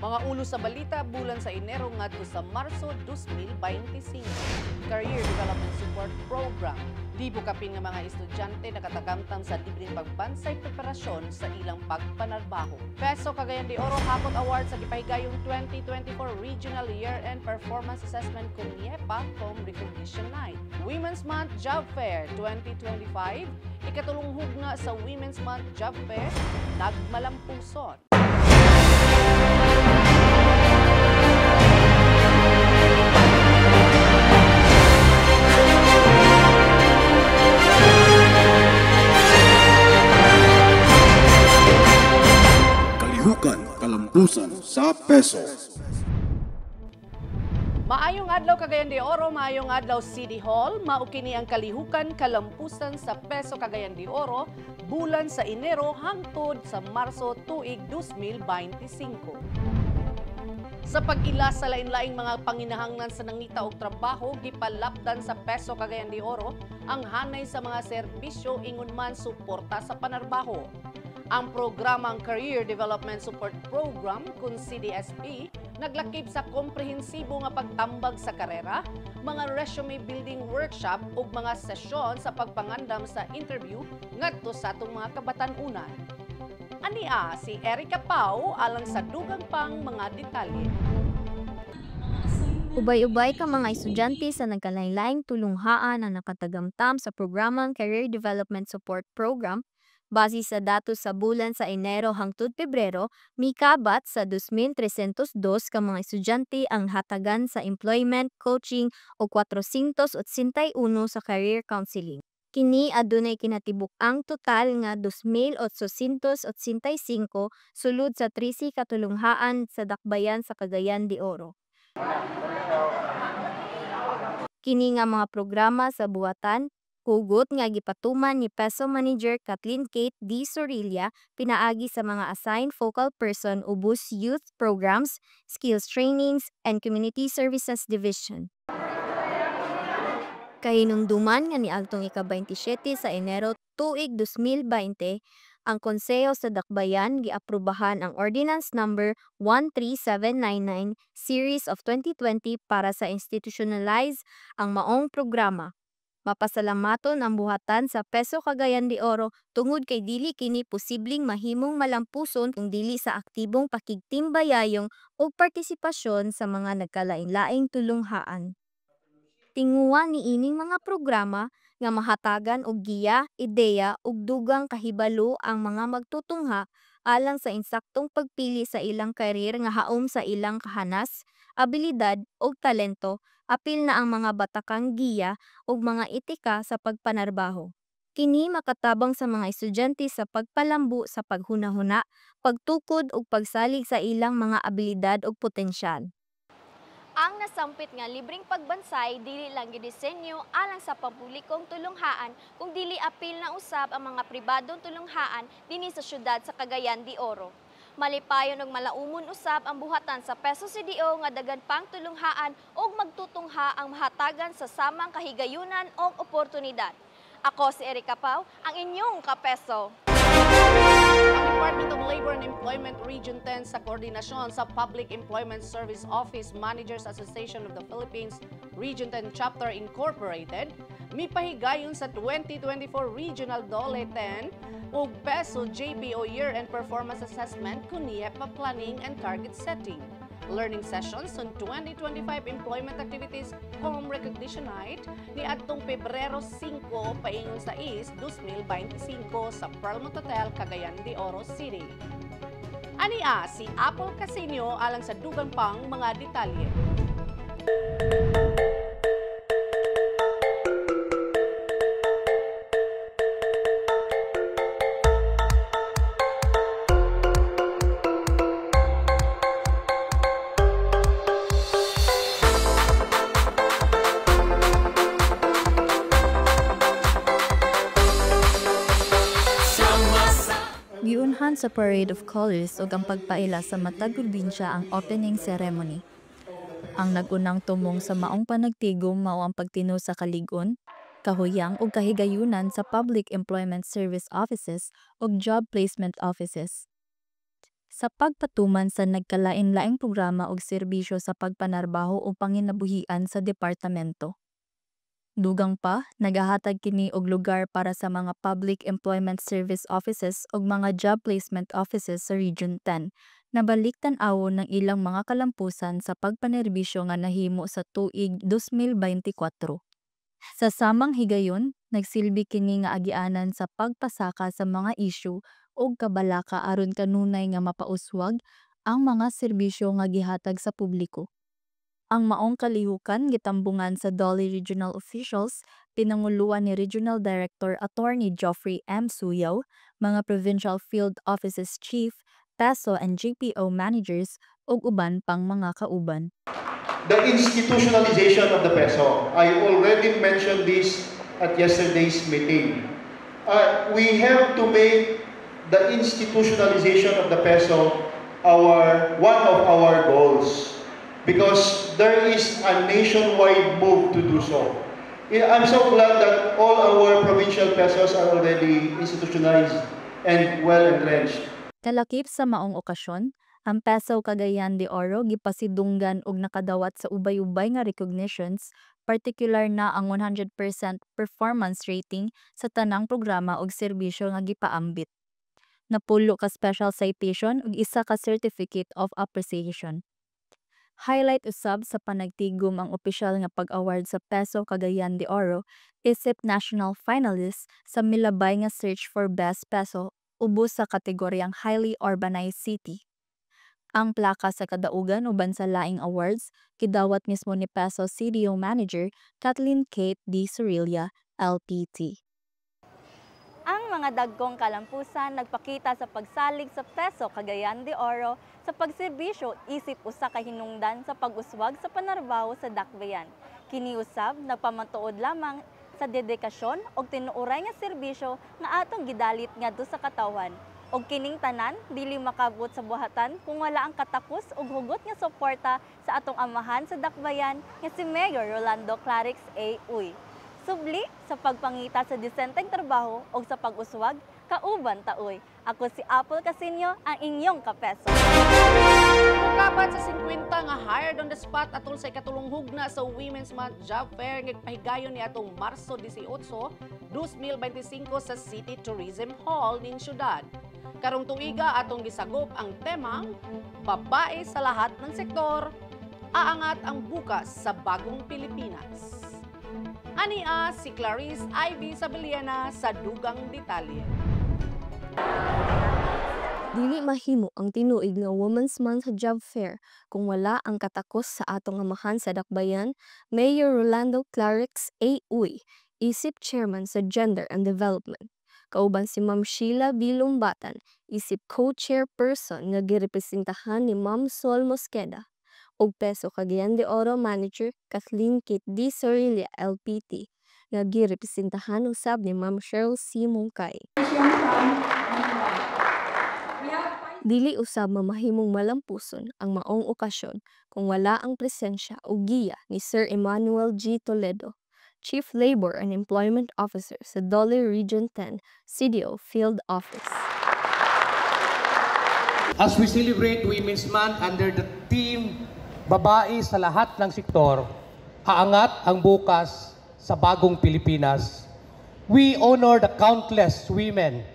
Mga ulo sa balita bulan sa Enero ngadto sa Marso 2025. Career Development Support Program. Libo kapin nga mga estudyante nakatagamtam sa libreng pagbansay preparasyon sa ilang pagpanarbaho. Peso Cagayan de Oro Hapot Award sa gipahigayong 2024 Regional Year-End Performance Assessment kung NIEPA Home Recognition Night. Women's Month Job Fair 2025. Ikatulong hugna sa Women's Month Job Fair, nagmalampuson. Kalihukan kalampusan sa peso. Maayong adlaw Cagayan de Oro, maayong adlaw City Hall. Mao kini ang kalihukan kalampusan sa Peso Cagayan de Oro bulan sa Enero hangtod sa Marso tuig 2025. Sa pag-ila sa lain-laing mga panginahanglan sa nangita og trabaho, gipalapdan sa Peso Cagayan de Oro ang hanay sa mga serbisyo ingon man suporta sa panarbaho. Ang programang Career Development Support Program kung CDSP naglakip sa komprehensibo nga pagtambag sa karera, mga resume building workshop ug mga sesyon sa pagpangandam sa interview ngadto sa atong mga kabatan-unan. Ania si Erica Pau alang sa dugang pang mga detalye. Ubay-ubay ka mga estudyante sa nagkalain-laing tulunghaan ang nakatagamtam sa programang Career Development Support Program. Base sa datos sa bulan sa Enero hangtod Pebrero, mikabat sa 2,302 ka mga estudyante ang hatagan sa employment, coaching o 481 sa career counseling. Kini adunay kinatibuk-ang total nga 2,885 sulod sa 13 katulunghaan sa dakbayan sa Cagayan de Oro. Kini nga mga programa sa buhatan, hugot nga gipatuman ni Peso Manager Kathleen Kate D. Sorilla pinaagi sa mga assigned focal person ubos youth programs, skills trainings, and community services division. Kahinumduman nga niadtong ika-27 sa Enero tuig 2020, ang Konseho sa Dakbayan giaprubahan ang Ordinance Number 13799 Series of 2020 para sa institutionalize ang maong programa. Mapasalamaton ang buhatan sa Peso Cagayan de Oro tungod kay dili kini posibleng mahimong malampuson kung dili sa aktibong pakigtimbayayong o partisipasyon sa mga nagkalain-laing tulunghaan. Tinguha ni ining mga programa nga mahatagan og giya, ideya ug dugang kahibalo ang mga magtutungha alang sa insaktong pagpili sa ilang karir nga haom sa ilang kahanas, abilidad ug talento. Apil na ang mga batakang giya ug mga etika sa pagpanarbaho. Kini makatabang sa mga estudyante sa pagpalambu sa paghunahuna, pagtukod ug pagsalig sa ilang mga abilidad ug potensyal. Ang nasampit nga libreng pagbansay dili lang gidisenyo alang sa pampublikong tulunghaan kung dili apil na usab ang mga pribadong tulunghaan dinhi sa syudad sa Cagayan de Oro. Malipayon og malaumon usab ang buhatan sa Peso CDO nga daghan pang tulunghaan ug magtutungha ang mahatagan sa samang kahigayunan ug oportunidad. Ako si Erica Pau, ang inyong kapeso. Ang Department of Labor and Employment Region 10 sa koordinasyon sa Public Employment Service Office Managers Association of the Philippines Region 10 Chapter Incorporated mipahigayon sa 2024 Regional DOLE 10 ug Peso JPO Year-End Performance Assessment kung NIEPA Planning and Target Setting. Learning sessions on 2025 Employment Activities Home Recognition Night ni adtong Pebrero 5 paingon sa East 2025 sa Pearlmont Hotel, Cagayan de Oro City. Ania si Apple Casino alang sa dugang pang mga detalye. Giunhan sa Parade of Colors ug ang pagpaila sa matag probinsya ang opening ceremony. Ang nagunang tumong sa maong panagtigom mao ang pagtino sa kalig-on, kahuyang ug kahigayunan sa Public Employment Service Offices ug Job Placement Offices. sa pagpatuman sa nagkalain-laing programa ug serbisyo sa pagpanarbaho o panginabuhian sa departamento. Dugang pa, nagahatag kini og lugar para sa mga Public Employment Service Offices ug mga Job Placement Offices sa Region 10 na balik tan-awon ng ilang mga kalampusan sa pagpanerbisyo nga nahimo sa tuig 2024. Sa samang higayon, nagsilbi kini nga agianan sa pagpasaka sa mga isyu ug kabalaka aron kanunay nga mapauswag ang mga serbisyo nga gihatag sa publiko. Ang maong kalihukan gitambungan sa Dolly Regional Officials, pinanguluan ni Regional Director Attorney Geoffrey M. Suyaw, mga Provincial Field Offices Chief, PESO and GPO Managers ug uban pang mga kauban. The institutionalization of the peso. I already mentioned this at yesterday's meeting. We have to make the institutionalization of the peso one of our goals, because there is a nationwide move to do so. I'm so glad that all our provincial pesos are already institutionalized and well entrenched. Kalakip sa maong okasyon, ang Peso Cagayan de Oro gipasidunggan og nakadawat sa ubay-ubay nga recognitions, partikular na ang 100% performance rating sa tanang programa ug serbisyo nga gipaambit. Napulo ka special citation ug isa ka certificate of appreciation. Highlight usab sa panagtigom ang opisyal nga pag-award sa Peso Cagayan de Oro isip national finalist sa milabay nga search for best peso ubos sa kategoryang highly urbanized city. Ang plaka sa kadaugan uban sa laing awards gidawat mismo ni Peso CDO Manager Kathleen Kate D. Sorilla, LPT. Ang mga dagkong kalampusan nagpakita sa pagsalig sa Peso Cagayan de Oro sa pagserbisyo isip usa ka hinungdan sa pag-uswag sa panarbaho sa dakbayan. Kini usab nagpamatuod lamang sa dedikasyon og tinuoray nga serbisyo nga atong gidalit ngadto sa katawan. Og kining tanan dili makabot sa buhatan kung wala ang katakos ug hugot nga suporta sa atong amahan sa dakbayan nga si Mayor Rolando Clarix A. Uy. Subli sa pagpangita sa disenteng trabaho o sa pag-uswag, kauban taoy. Ako si Apple Casinyo, ang inyong kapeso. Kapat sa 50 nga hired on the spot atol sa ikatulong hugna sa Women's Month Job Fair nga pahigayon ni atong Marso 18, 2025 sa City Tourism Hall ning syudad. Karong tuiga atong gisagop ang temang babae sa lahat ng sektor, aangat ang bukas sa bagong Pilipinas. Ania si Clarice Ivy Sabeliana sa dugang detalye. Dili mahimo ang tinuig nga Women's Month Job Fair kung wala ang katakos sa atong amahan sa dakbayan, Mayor Rolando Clarix A. Uy, isip chairman sa Gender and Development. Kauban si Ma'am Sheila B. Lumbatan, isip co-chairperson nga girepresentahan ni Ma'am Sol Mosqueda, ug Peso Cagayan de Oro Manager Kathleen Kate D. Sorilla, LPT, nga girepresentahan usab ni Ma'am Cheryl C. Mungkay. Dili usab mamahimong malampuson ang maong okasyon kung wala ang presensya o giya ni Sir Emmanuel G. Toledo, Chief Labor and Employment Officer sa Dolly Region 10 CDO Field Office. As we celebrate Women's Month under the theme Babae sa lahat ng sektor, aangat ang bukas sa bagong Pilipinas, we honor the countless women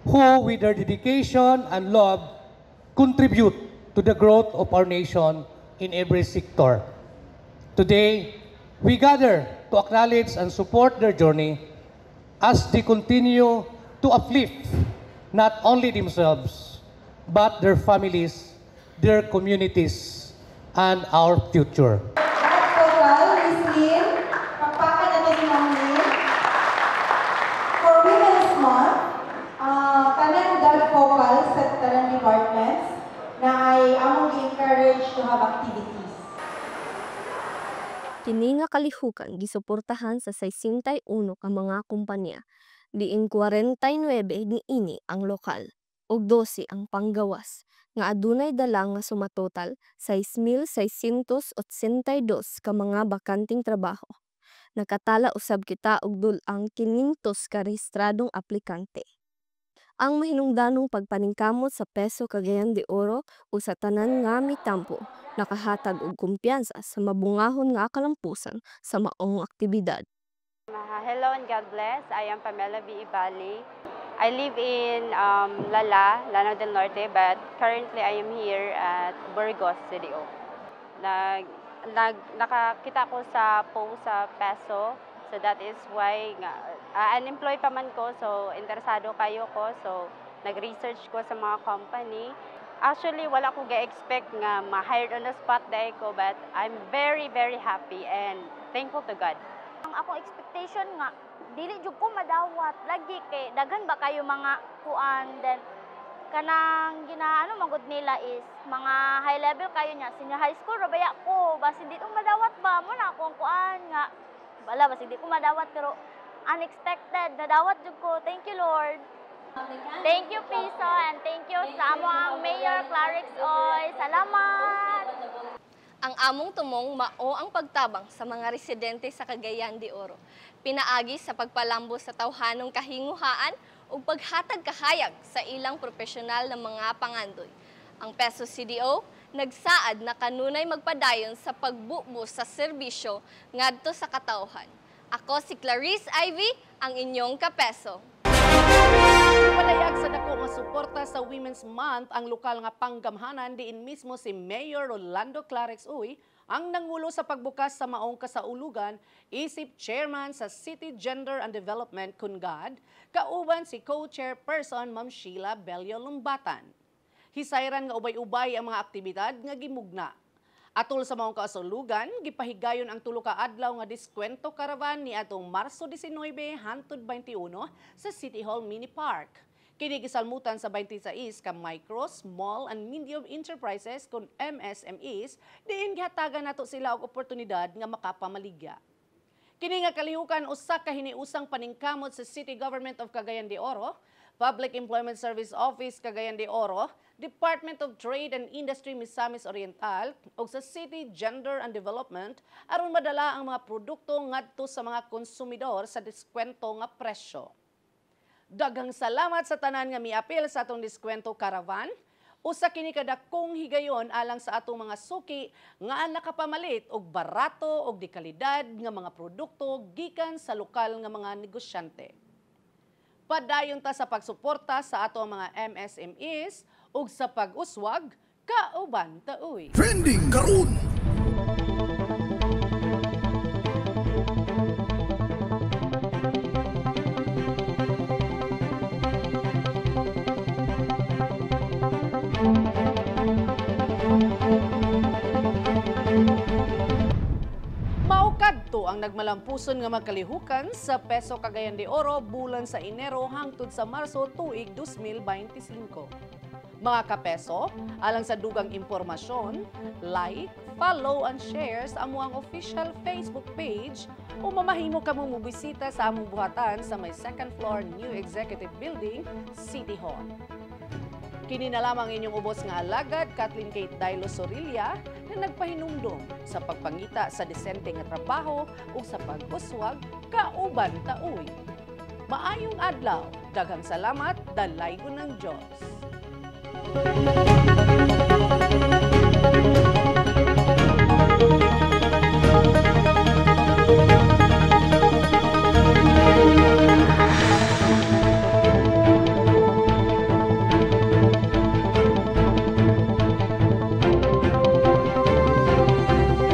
who, with their dedication and love, contribute to the growth of our nation in every sector. Today, we gather to acknowledge and support their journey as they continue to uplift not only themselves, but their families, their communities, and our future. Vocal, Miss Lynn. Pakpakan natin si Ma'am Lynn. For Women's Month, kanang dad vocal sa tanang departments na ay among encourage to have activities. Kini nga kalihukan gisuportahan sa 61 ka mga kumpanya, diin 49 niini ang lokal ug 12 ang panggawas, nga adunay dala nga sumatotal 6,682 ka mga bakanting trabaho. Nakatala usab kita og dulang 500 ka rehistradong aplikante. ang mahinungdanong pagpaningkamot sa peso Cagayan de Oro o sa tanan nga mitampo nakahatag og kumpiyansa sa mabungahon nga kalampusan sa maong aktibidad. Hello and God bless. I am Pamela B. Ibali. I live in Lanao del Norte, but currently I am here at Burgos, CDO. Nakakita ko sa post sa peso, so that is why unemployed pa man ko, so interesado kayo ko, so nag-research ko sa mga company. Actually, wala ko ga-expect nga ma-hired on the spot dahil ko, but I'm very, very happy and thankful to God. Ang akong expectation nga, dili jud ko madawat lagi kay daghan ba kayo mga kuan, then kanang ginaano magud nila is mga high level kayo nya senior high school ra baya ko basi di ko madawat ba mo na akong kuan nga bala basi di ko madawat pero unexpected nadawat jud ko. Thank you Lord. Thank you Piso and thank you sa amo ang Mayor Clarix Oy. Salamat. Ang among tumong mao ang pagtabang sa mga residente sa Cagayan de Oro. Pinaagi sa pagpalambo sa tawhanong kahinguhaan ug paghatag kahayag sa ilang profesional na mga pangandoy. Ang Peso CDO nagsaad na kanunay magpadayon sa pagbubo sa serbisyo ngadto sa katawhan. Ako si Clarice Ivy, ang inyong kapeso. Palayag sa dako nga suporta sa Women's Month ang lokal nga panggamhanan diin mismo si Mayor Rolando Clarix Uy ang nangulo sa pagbukas sa maong kasaulugan isip chairman sa City Gender and Development KUNGAD kauban si co-chairperson Ma'am Sheila Bello Lumbatan. Hisayran nga ubay-ubay ang mga aktibidad nga gimugna. Atol sa maong kasaulugan, gipahigayon ang tulo ka adlaw nga diskwento caravan ni atong Marso 19 hangtod 21 sa City Hall Mini Park. Kini gisalmutan sa 26 ka micro, small and medium enterprises kun MSMEs diin gihatagan nato sila og oportunidad nga makapamaligya. Kini nga kalihukan usa ka hiniusang paningkamot sa City Government of Cagayan de Oro, Public Employment Service Office Cagayan de Oro, Department of Trade and Industry Misamis Oriental ug sa City Gender and Development aron madala ang mga produkto ngadto sa mga konsumidor sa diskwento nga presyo. Daghang salamat sa tanan nga miapil sa atong diskwento caravan. Usa kini kadakong higayon alang sa atong mga suki nga nakapamalit og barato og dekalidad nga mga produkto gikan sa lokal nga mga negosyante. Padayon ta sa pagsuporta sa atong mga MSMEs ug sa pag-uswag kauban ta uy. Trending karon. Maukadto ang nagmalampuson nga magkalihukan sa Peso Cagayan de Oro bulan sa Enero hangtod sa Marso tuig 2025. Mga kapeso, alang sa dugang impormasyon, like, follow and share sa amuang official Facebook page o mamahimo kamo mobisita sa among buhatan sa may second floor New Executive Building, City Hall. Kini na lamang inyong ubos nga alagad, Kathleen Kate Dailo Sorilla, na nagpahinumdum sa pagpangita sa disente nga trabaho o sa pag-uswag kauban ta uy. Maayong adlaw, daghang salamat, dalaygon ng Diyos.